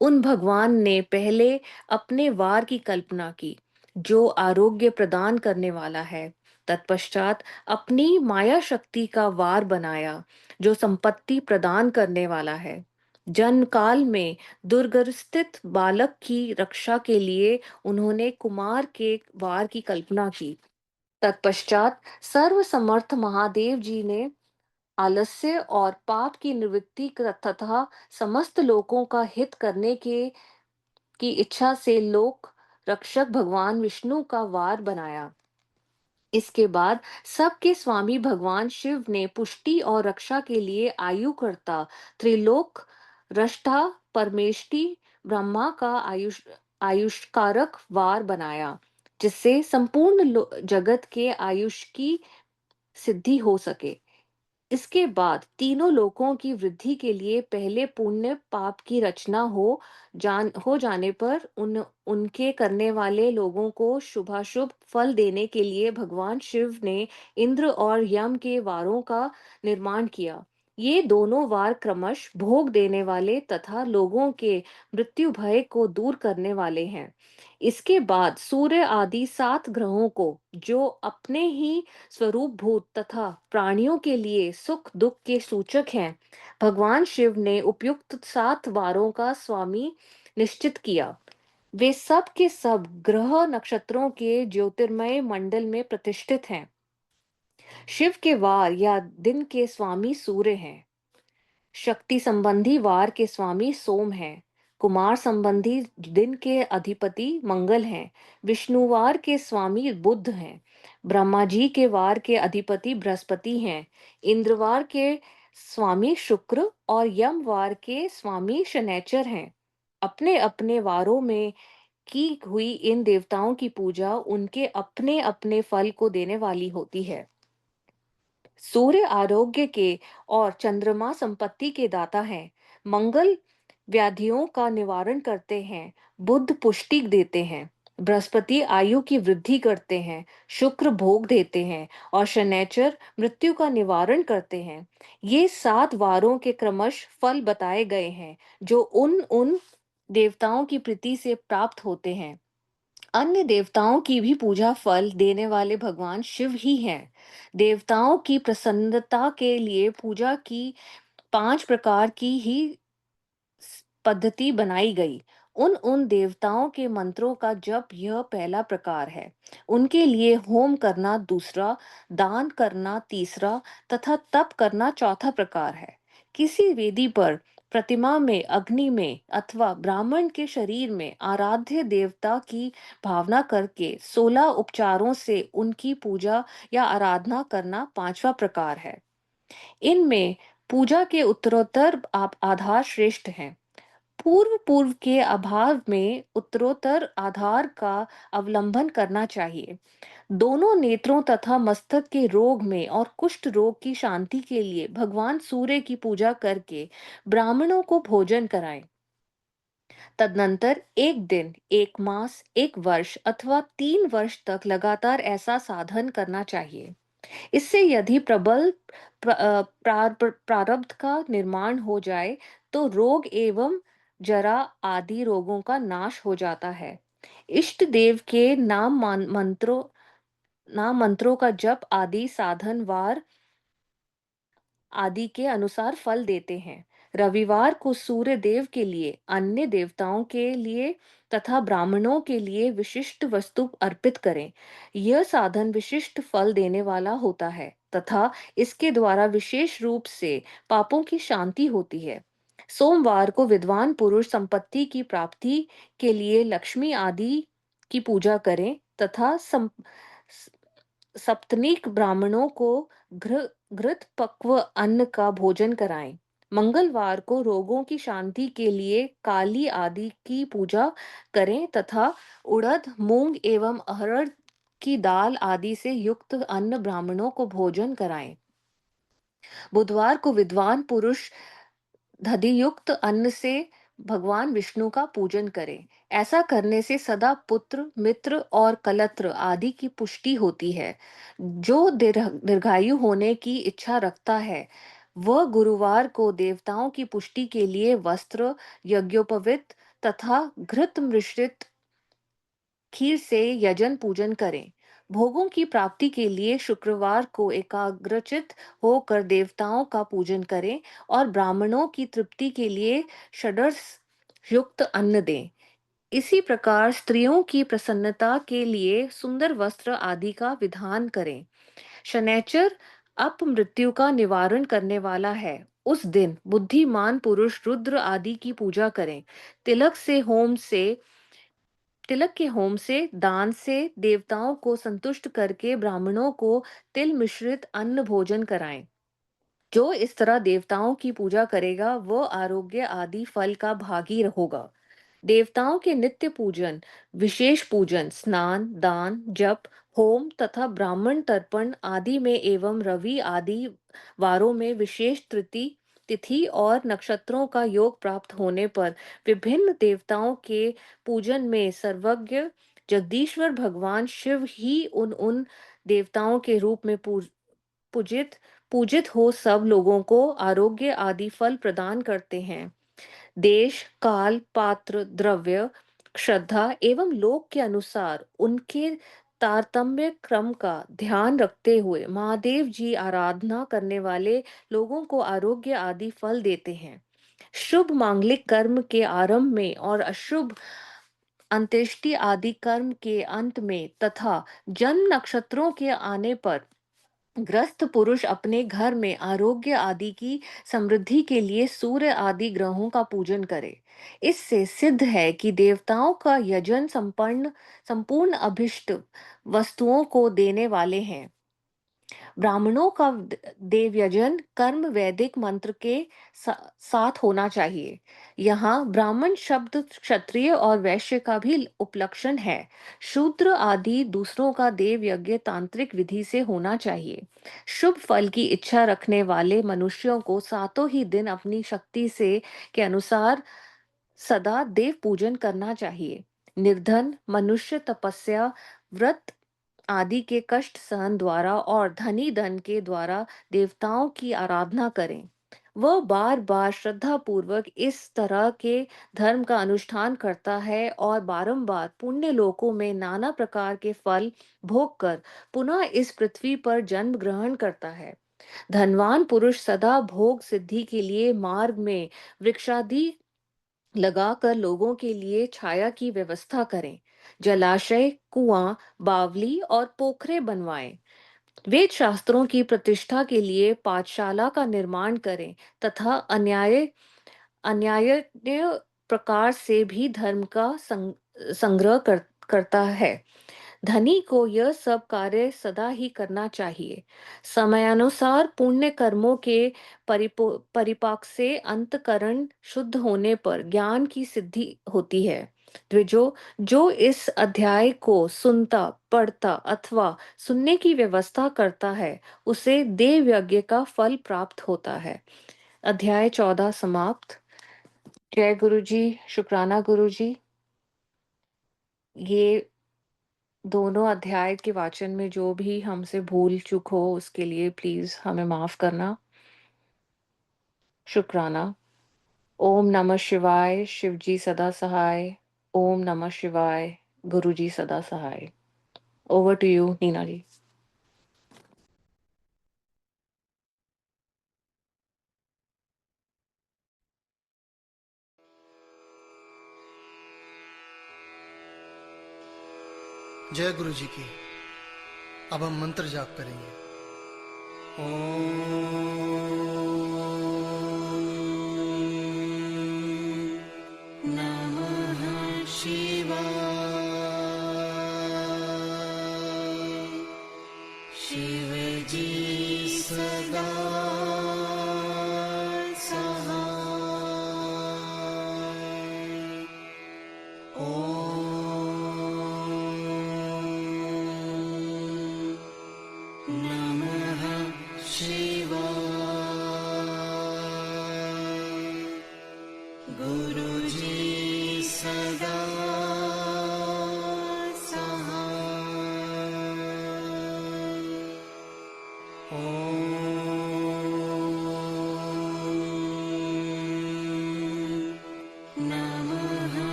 उन भगवान ने पहले अपने वार की कल्पना की, जो आरोग्य प्रदान करने वाला है। तत्पश्चात अपनी माया शक्ति का वार बनाया, जो संपत्ति प्रदान करने वाला है। जन्म काल में दुर्गस्थित बालक की रक्षा के लिए उन्होंने कुमार के वार की कल्पना की। तत्पश्चात सर्वसमर्थ महादेव जी ने आलस्य और पाप की निवृत्ति तथा समस्त लोगों का हित करने के की इच्छा से लोक रक्षक भगवान विष्णु का वार बनाया। इसके बाद सबके स्वामी भगवान शिव ने पुष्टि और रक्षा के लिए आयुकर्ता, त्रिलोक रष्टा, परमेष्टि ब्रह्मा का आयुष्कारक वार बनाया, जिससे संपूर्ण जगत के आयुष की सिद्धि हो सके। इसके बाद तीनों लोकों की वृद्धि के लिए पहले पुण्य पाप की रचना हो जाने पर उनके करने वाले लोगों को शुभाशुभ फल देने के लिए भगवान शिव ने इंद्र और यम के वारों का निर्माण किया। ये दोनों वार क्रमश भोग देने वाले तथा लोगों के मृत्यु भय को दूर करने वाले हैं। इसके बाद सूर्य आदि 7 ग्रहों को, जो अपने ही स्वरूप भूत तथा प्राणियों के लिए सुख दुख के सूचक हैं, भगवान शिव ने उपयुक्त 7 वारों का स्वामी निश्चित किया। वे सब के सब ग्रह नक्षत्रों के ज्योतिर्मय मंडल में प्रतिष्ठित हैं। शिव के वार या दिन के स्वामी सूर्य हैं। शक्ति संबंधी वार के स्वामी सोम हैं। कुमार संबंधी दिन के अधिपति मंगल हैं। विष्णुवार के स्वामी बुध हैं। ब्रह्मा जी के वार के अधिपति बृहस्पति हैं। इंद्रवार के स्वामी शुक्र और यमवार के स्वामी शनैचर हैं। अपने अपने वारों में की हुई इन देवताओं की पूजा उनके अपने अपने फल को देने वाली होती है। सूर्य आरोग्य के और चंद्रमा संपत्ति के दाता हैं। मंगल व्याधियों का निवारण करते हैं। बुध पुष्टि देते हैं। बृहस्पति आयु की वृद्धि करते हैं। शुक्र भोग देते हैं और शनैचर मृत्यु का निवारण करते हैं। ये 7 वारों के क्रमश फल बताए गए हैं, जो उन उन देवताओं की प्रीति से प्राप्त होते हैं। अन्य देवताओं की भी पूजा फल देने वाले भगवान शिव ही हैं। देवताओं की प्रसन्नता के लिए पूजा की 5 प्रकार की ही पद्धति बनाई गई। उन उन देवताओं के मंत्रों का जप यह पहला प्रकार है। उनके लिए होम करना दूसरा, दान करना तीसरा तथा तप करना चौथा प्रकार है। किसी वेदी पर, प्रतिमा में, अग्नि में अथवा ब्राह्मण के शरीर में आराध्य देवता की भावना करके 16 उपचारों से उनकी पूजा या आराधना करना पांचवा प्रकार है। इनमें पूजा के उत्तरोत्तर आप आधार श्रेष्ठ हैं। पूर्व पूर्व के अभाव में उत्तरोत्तर आधार का अवलंबन करना चाहिए। दोनों नेत्रों तथा मस्तक के रोग में और कुष्ठ रोग की शांति के लिए भगवान सूर्य की पूजा करके ब्राह्मणों को भोजन कराएं। तदनंतर एक दिन, एक मास, एक वर्ष अथवा 3 वर्ष तक लगातार ऐसा साधन करना चाहिए। इससे यदि प्रबल प्रारब्ध का निर्माण हो जाए तो रोग एवं जरा आदि रोगों का नाश हो जाता है। इष्ट देव के नाम मंत्रों का जप आदि साधन वार आदि के अनुसार फल देते हैं। रविवार को सूर्य देव के लिए, अन्य देवताओं के लिए तथा ब्राह्मणों के लिए विशिष्ट वस्तु अर्पित करें। यह साधन विशिष्ट फल देने वाला होता है तथा इसके द्वारा विशेष रूप से पापों की शांति होती है। सोमवार को विद्वान पुरुष संपत्ति की प्राप्ति के लिए लक्ष्मी आदि की पूजा करें तथा सप्तनिक ब्राह्मणों को घृत पक्व अन्न का भोजन कराएं। मंगलवार को रोगों की शांति के लिए काली आदि की पूजा करें तथा उड़द, मूंग एवं अरहर की दाल आदि से युक्त अन्न ब्राह्मणों को भोजन कराएं। बुधवार को विद्वान पुरुष दधियुक्त अन्न से भगवान विष्णु का पूजन करें। ऐसा करने से सदा पुत्र, मित्र और कलत्र आदि की पुष्टि होती है। जो दीर्घायु होने की इच्छा रखता है, वह गुरुवार को देवताओं की पुष्टि के लिए वस्त्र, यज्ञोपवीत तथा घृत मिश्रित खीर से यजन पूजन करें। भोगों की प्राप्ति के लिए शुक्रवार को एकाग्रचित होकर देवताओं का पूजन करें और ब्राह्मणों की तृप्ति के लिए षड्रस युक्त अन्न दें। इसी प्रकार स्त्रियों की प्रसन्नता के लिए सुंदर वस्त्र आदि का विधान करें। शनैचर अपमृत्यु का निवारण करने वाला है। उस दिन बुद्धिमान पुरुष रुद्र आदि की पूजा करें। तिलक के होम से, दान से देवताओं को संतुष्ट करके ब्राह्मणों को तिल मिश्रित अन्न भोजन कराएं। जो इस तरह देवताओं की पूजा करेगा, वह आरोग्य आदि फल का भागी होगा। देवताओं के नित्य पूजन, विशेष पूजन, स्नान, दान, जप, होम तथा ब्राह्मण तर्पण आदि में एवं रवि आदि वारों में विशेष तिथि और नक्षत्रों का योग प्राप्त होने पर विभिन्न देवताओं के पूजन में सर्वज्ञ जगदीश्वर भगवान शिव ही उन देवताओं के रूप में पूजित पूजित हो सब लोगों को आरोग्य आदि फल प्रदान करते हैं। देश, काल, पात्र, द्रव्य, श्रद्धा एवं लोक के अनुसार उनके तारतम्य क्रम का ध्यान रखते हुए महादेव जी आराधना करने वाले लोगों को आरोग्य आदि फल देते हैं। शुभ मांगलिक कर्म के आरंभ में और अशुभ अंत्येष्टि आदि कर्म के अंत में तथा जन्म नक्षत्रों के आने पर ग्रस्त पुरुष अपने घर में आरोग्य आदि की समृद्धि के लिए सूर्य आदि ग्रहों का पूजन करे। इससे सिद्ध है कि देवताओं का यजन संपूर्ण अभिष्ट वस्तुओं को देने वाले हैं। ब्राह्मणों का देव यजन कर्म वैदिक मंत्र के साथ होना चाहिए। यहाँ ब्राह्मण शब्द क्षत्रिय और वैश्य का भी उपलक्षण है। शूद्र आदि दूसरों का देव यज्ञ तांत्रिक विधि से होना चाहिए। शुभ फल की इच्छा रखने वाले मनुष्यों को सातों ही दिन अपनी शक्ति से के अनुसार सदा देव पूजन करना चाहिए। निर्धन मनुष्य तपस्या, व्रत आदि के कष्ट सहन द्वारा और धनी धन के द्वारा देवताओं की आराधना करें। वह बार बार श्रद्धा पूर्वक इस तरह के धर्म का अनुष्ठान करता है और बारंबार पुण्य लोकों में नाना प्रकार के फल भोग कर पुनः इस पृथ्वी पर जन्म ग्रहण करता है। धनवान पुरुष सदा भोग सिद्धि के लिए मार्ग में वृक्षादि लगाकर लोगों के लिए छाया की व्यवस्था करें। जलाशय, कुआं, बावली और पोखरे बनवाएं। वेद शास्त्रों की प्रतिष्ठा के लिए पाठशाला का निर्माण करें तथा अन्याय प्रकार से भी धर्म का संग्रह करता है। धनी को यह सब कार्य सदा ही करना चाहिए। समयानुसार पुण्य कर्मों के परिपाक से अंतकरण शुद्ध होने पर ज्ञान की सिद्धि होती है। द्विजो, जो इस अध्याय को सुनता, पढ़ता अथवा सुनने की व्यवस्था करता है, उसे देव यज्ञ का फल प्राप्त होता है। अध्याय 14 समाप्त। जय गुरु जी, शुक्राना गुरु जी। ये दोनों अध्याय के वाचन में जो भी हमसे भूल चूक हो उसके लिए प्लीज हमें माफ करना। शुक्राना। ओम नमः शिवाय। शिव जी सदा सहाय। ओम नमः शिवाय। गुरु जी सदा सहाय। ओवर टू यू नीना जी। जय गुरु जी की। अब हम मंत्र जाप करेंगे। नमः शिवाय। शिव जी सदा सहाय।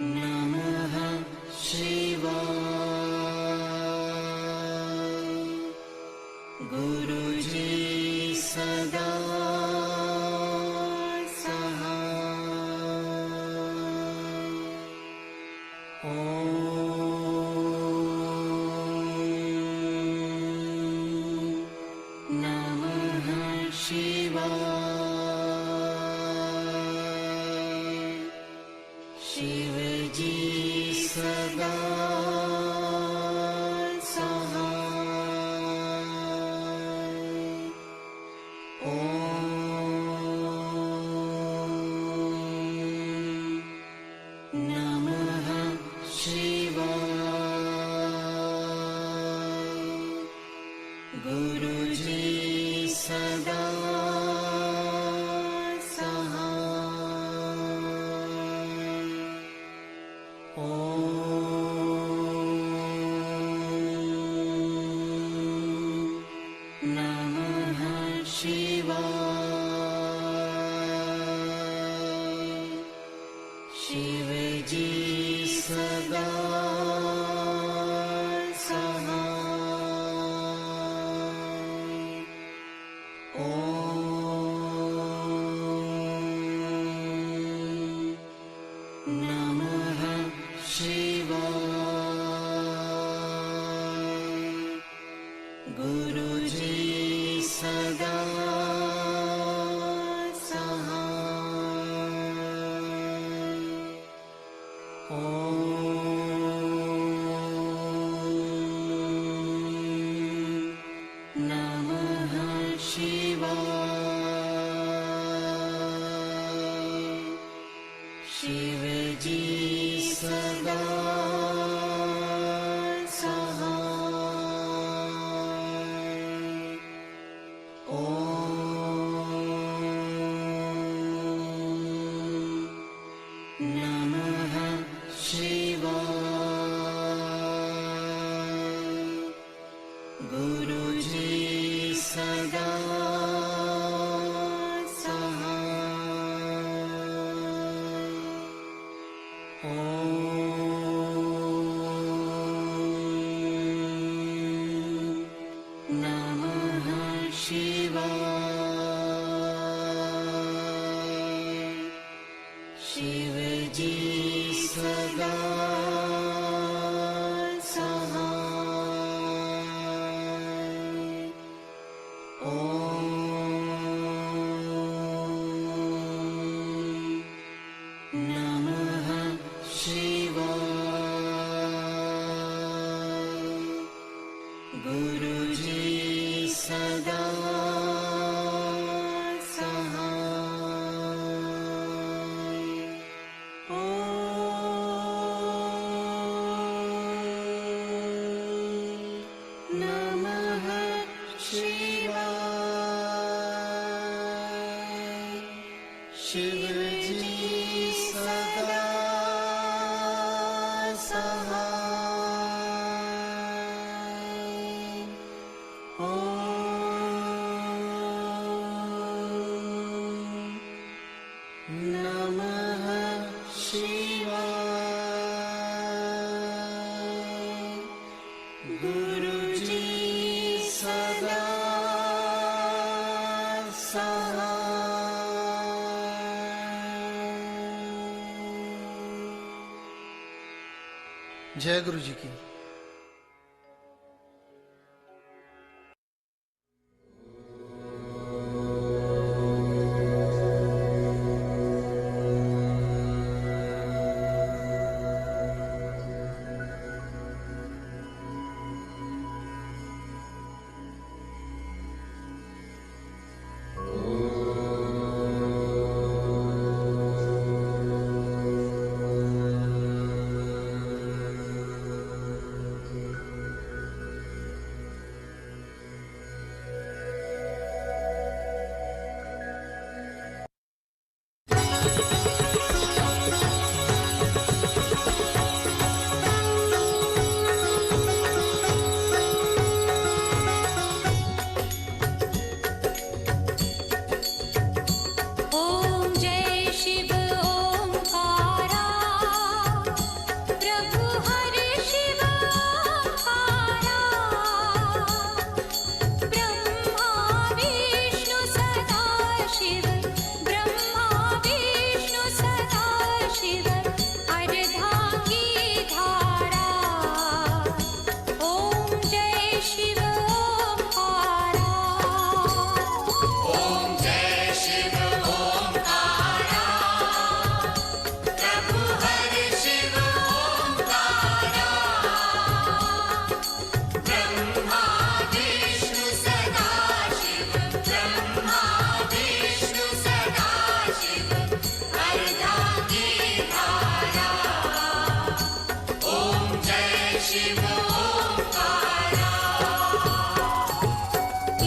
नमः शिवाय गुरुजी सदा शिवजी सदा सहाय। नमः शिवाय गुरुजी सदा शिवजी सदा सहाय। नमः शिवाय गुरुजी सदा नमः शिवाय शिवजी सदा सहाय। नमः शिवाय गुरुजी सदा नमः शिवाय शिवजी सदा नमः शिवाय गुरुजी सदा सहाय। नमः शिवाय शिवजी सदा सहाय। नमः शिवाय गुरुजी सदा सहाय। जय गुरु जी की।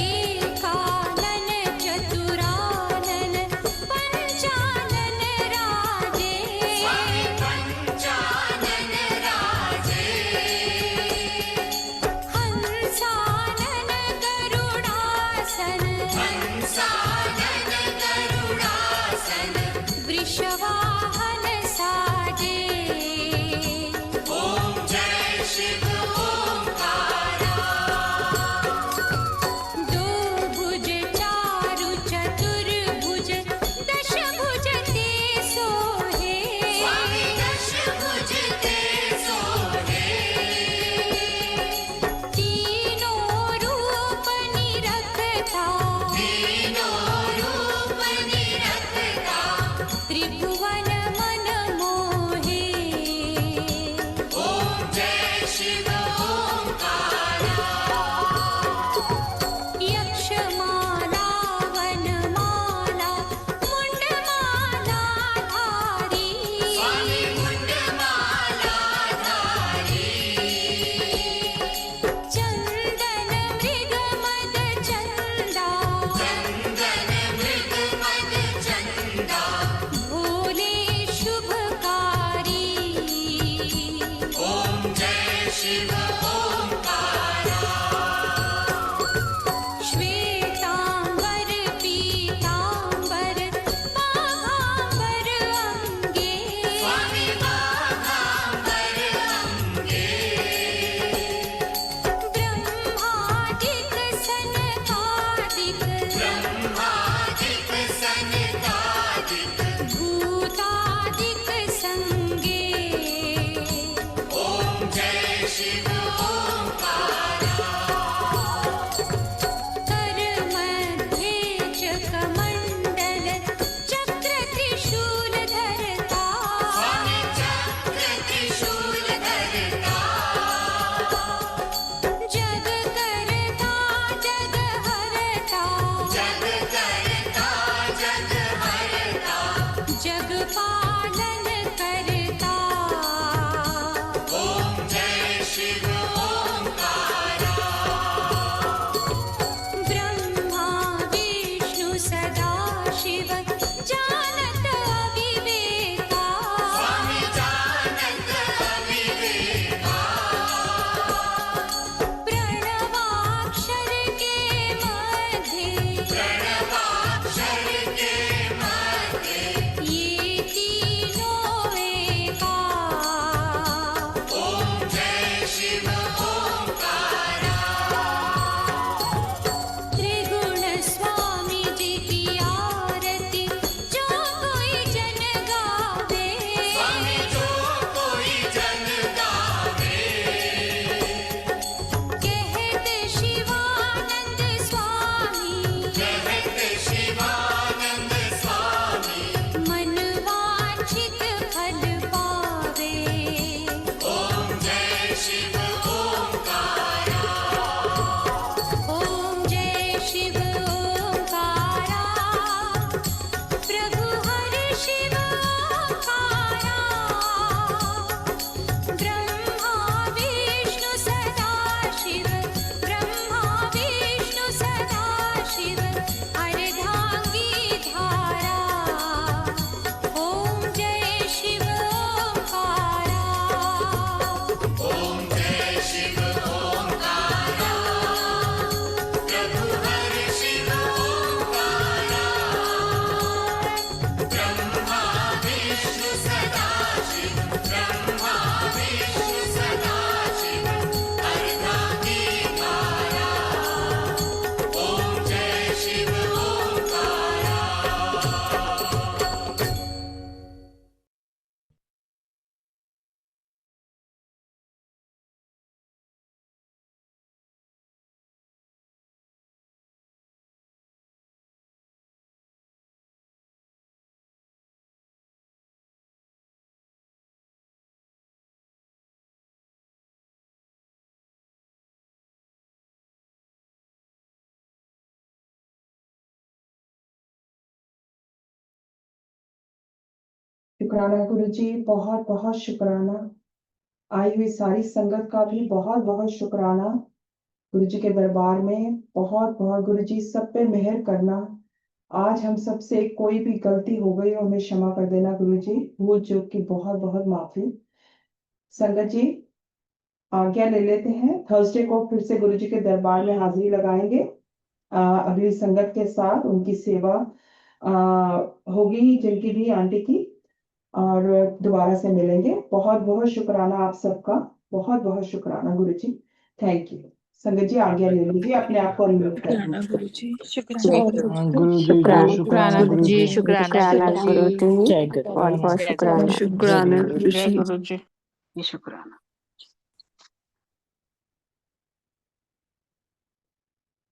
एकानन चतुरानन पंचानन राजे हंसानन गरुडासन वृषवाहन साजे दो भुज चारु चतुर्भुज दशभुज ते सोहे तीनों रूप निरखता त्रिभुवन मन मोहे यक्षमाला वनमाला मुंडमाला धारी चंदन मृग मद चंदा भोले शुभकारी श्वेतांबर पीतांबर माघांबर अंगे ब्रह्मादिक सनकादिक भूतादिक संगे कर मध्ये चकमंडल चक्र त्रिशूल धरता जग करता जग हरता जग पालन करता ब्रह्मा विष्णु सदा शिव जानत अविवेका प्रणवाक्षर के मध्य ये तीनों एका त्रिगुण स्वामी जी की आरती जो कोई जन गावे कहते शिवानंद स्वामी मन वांछित फल पावे ओम जय शिव ओंकारा प्रभु हरि शिव ओंकारा ब्रह्मा विष्णु सदा शिव अर्धांगी धारा ओम जय शिव ओंकारा शुक्राना गुरु जी, बहुत बहुत शुक्राना। आई हुई सारी संगत का भी बहुत बहुत शुक्राना गुरु जी के दरबार में। बहुत बहुत गुरु जी सब पे मेहर करना। आज हम सब से कोई भी गलती हो गई हो हमें क्षमा कर देना गुरु जी, भूल चूक की बहुत बहुत माफी। संगत जी आज्ञा ले लेते हैं, थर्सडे को फिर से गुरु जी के दरबार में हाजिरी लगाएंगे अगली संगत के साथ। उनकी सेवा होगी जिनकी भी आंटी की, और दोबारा से मिलेंगे। बहुत बहुत शुक्राना आप सबका, बहुत बहुत शुक्राना गुरु जी, थैंक यू। संगत जी आज्ञा ले लीजिए, अपने आप को अनम्यूट करें। शुक्राना गुरु जी, जय शुक्राना गुरु जी शुक्राना जय शुक्राना शुक्राना गुरु जी। शुक्राना गुरु जी, जय बहुत बहुत शुक्राना। शुक्राना जय गुरु जी। गुरु जी। ये शुक्राना।